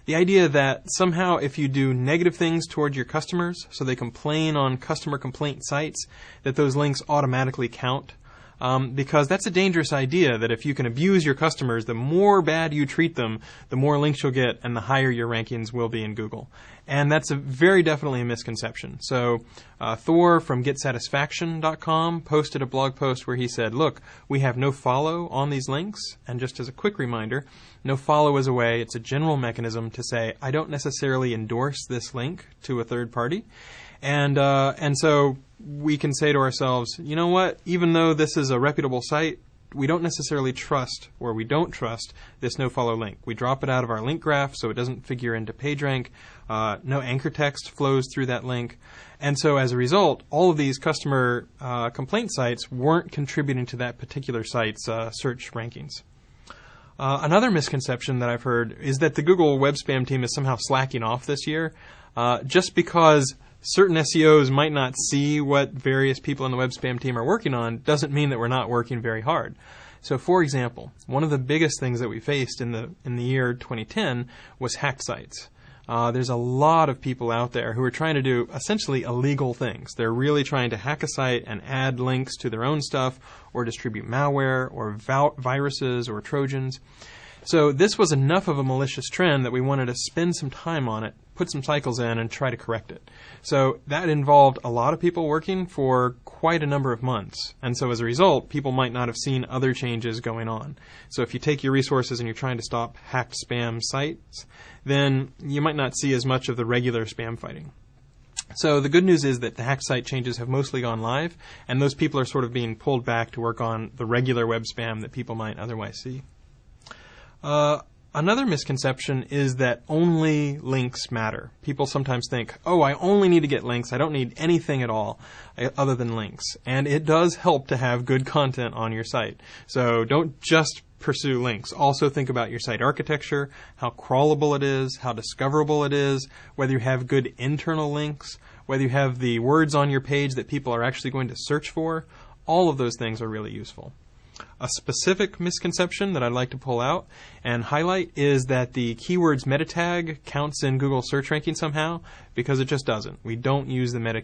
The idea that somehow if you do negative things toward your customers, so they complain on customer complaint sites, that those links automatically count. Because that's a dangerous idea, that if you can abuse your customers, the more bad you treat them, the more links you'll get and the higher your rankings will be in Google. And that's very definitely a misconception. So Thor from getsatisfaction.com posted a blog post where he said, look, we have no follow on these links. And just as a quick reminder, no follow is a way, it's a general mechanism to say, I don't necessarily endorse this link to a third party. And so we can say to ourselves, you know what, even though this is a reputable site, we don't necessarily trust, or we don't trust, this no-follow link. We drop it out of our link graph so it doesn't figure into PageRank. No anchor text flows through that link. And so as a result, all of these customer complaint sites weren't contributing to that particular site's search rankings. Another misconception that I've heard is that the Google web spam team is somehow slacking off this year, just because certain SEOs might not see what various people in the web spam team are working on doesn't mean that we're not working very hard. So, for example, one of the biggest things that we faced in the year 2010 was hacked sites. There's a lot of people out there who are trying to do essentially illegal things. They're really trying to hack a site and add links to their own stuff, or distribute malware, or viruses, or Trojans. So this was enough of a malicious trend that we wanted to spend some time on it, put some cycles in, and try to correct it. So that involved a lot of people working for quite a number of months. And so as a result, people might not have seen other changes going on. So if you take your resources and you're trying to stop hacked spam sites, then you might not see as much of the regular spam fighting. So the good news is that the hacked site changes have mostly gone live, and those people are sort of being pulled back to work on the regular web spam that people might otherwise see. Another misconception is that only links matter. People sometimes think, oh, I only need to get links. I don't need anything at all other than links. And it does help to have good content on your site. So don't just pursue links. Also think about your site architecture, how crawlable it is, how discoverable it is, whether you have good internal links, whether you have the words on your page that people are actually going to search for. All of those things are really useful. A specific misconception that I'd like to pull out and highlight is that the keywords meta tag counts in Google search ranking somehow, because it just doesn't. We don't use the meta